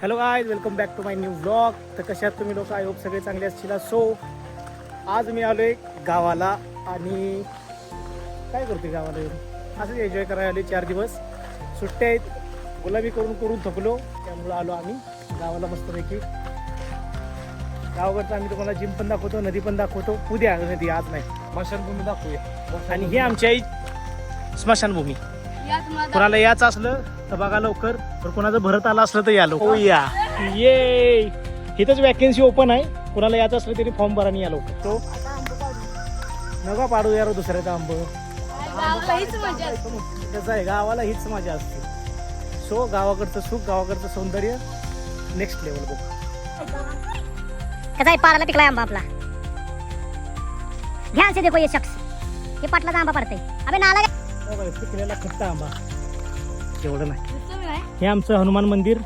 Hello guys, welcome back to my new vlog. तर कशात तुम्ही लोक, आय होप सगळे चांगले असतील. सो आज मी आलो आहे गावाला आणि काय करते गावाला येऊन असंच एन्जॉय करायला आले. 4 दिवस सुट्ट्या आहेत, गुलाबी करून थकलो, त्यामुळं आलो आम्ही गावाला मस्तपैकी. गावाकडचं आम्ही तुम्हाला जिम पण दाखवतो, नदी पण दाखवतो. उद्या नदी, आज नाही, स्मशानभूमी दाखवूया. आणि ही आमची आई स्मशानभूमी. कोणाला याचं असलं तर बघा लवकर, तर कोणाचं भरत आलं असलं तर या लवकर. या ये इथंच वॅकन्सी ओपन आहे. कोणाला याचं असलं तरी फॉर्म भरा आणि या लवकर. तो नका पाडू यार दुसऱ्याचा आंब. कसं आहे, गावाला हीच मजा असते. सो गावाकडचं सुख, गावाकडचं सौंदर्य नेक्स्ट लेवल बघ. कसा आहे, पाराला पिकलाय आंबा आपला. ध्यान से देखो ये शख्स, ये पाटलाचा आंबा पडतंय. अबे नाला पिकलेला खट्टा आंबा एवढं नाही. हे आमचं हनुमान मंदिर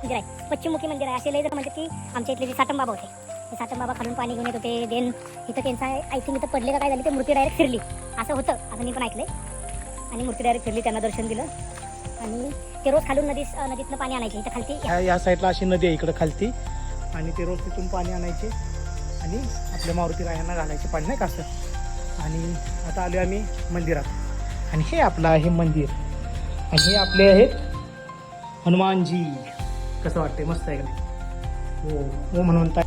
आहे, पश्चिममुखी मंदिर आहे. असे लय जर म्हणतात की आमच्या इथले जे साटम बाबा होते, ते साटम बाबा खालून पाणी घेऊन येत होते. देन इथं त्यांचा आय थिंक इथं पडले का काय झाली, ते मूर्ती डायरेक्ट फिरली असं होतं, असं मी पण ऐकलंय. आणि मूर्ती डायरेक्ट फिरली, त्यांना दर्शन दिलं. आणि ते रोज खालून नदीतनं पाणी आणायचे. इथं खालती या साईडला अशी नदी आहे इकडं खालती, आणि ते रोज तिथून पाणी आणायचे आणि आपल्या मारुती रायांना घालायचे पाणी, नाही का असं. आणि आता आलो आम्ही मंदिरात, आणि हे आपलं आहे मंदिर, आणि हे आपले आहेत हनुमानजी. कसं वाटतंय, मस्त आहे का नाही? हो म्हणताय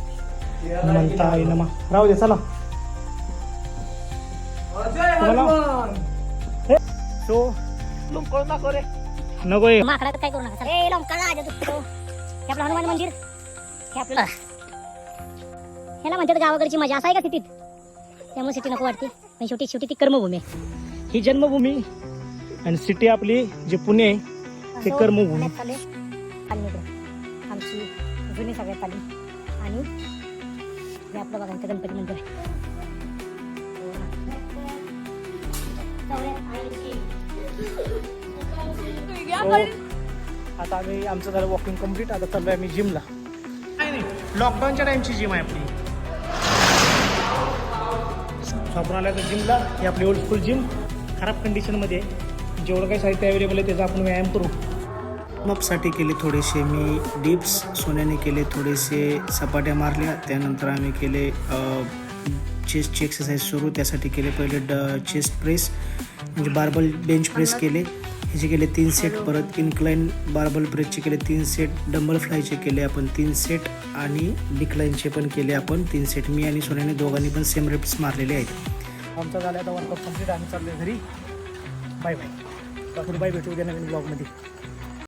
नमा. राहू दे, चला सो नको माकडा काय करू नका. ए लोंकाला आजा दुखतो. हे आपलं हनुमान मंदिर, हे आपलं ह्याला म्हणतात गावाकडची मजा. असं आहे का सिटीत? त्यामुळे सिटी नको वाटते. पण शेवटी ती कर्मभूमी आहे. ही जन्मभूमी, आणि सिटी आपली जे पुणे आहे ते कर्मभूमी. आमची जुनी सगळ्यात आली. आणि हे आपलं बघा, इथं गणपती मंदिर आहे. आता आम्ही आमचं झालं वॉकिंग कम्प्लीट. आता चाललोय आम्ही जिमला. नाही, लॉकडाऊनच्या टाइमची जिम आहे आपली. आपण आला तर जिमला. ही आपली ओल्ड स्कूल जिम खराब कंडिशनमध्ये आहे. जेवढं काही साहित्य अवेलेबल आहे त्याचा आपण व्यायाम करू. मपसाठी केले थोडेसे मी डिप्स, सोन्याने केले थोडेसे सपाट्या मारल्या. त्यानंतर आम्ही केले चेस्टची एक्सरसाइज सुरू. त्यासाठी केले पहिले चेस्ट प्रेस, म्हणजे बार्बल बेंच प्रेस केले. ह्याचे केले 3 सेट. परत इन्क्लाइन बार्बल प्रेसचे केले 3 सेट. डंबल फ्लायचे केले आपण 3 सेट. आणि डिक्लाइनचे पण केले आपण 3 सेट. मी आणि सोन्याने दोघांनी पण सेम रेप्स मारलेले आहेत. आमचा झाला आता वर्कआउट कम्प्लीट. आम्ही चाललो घरी. Bye bye. बाय, भेटू उद्या नवीन ब्लॉगमध्ये.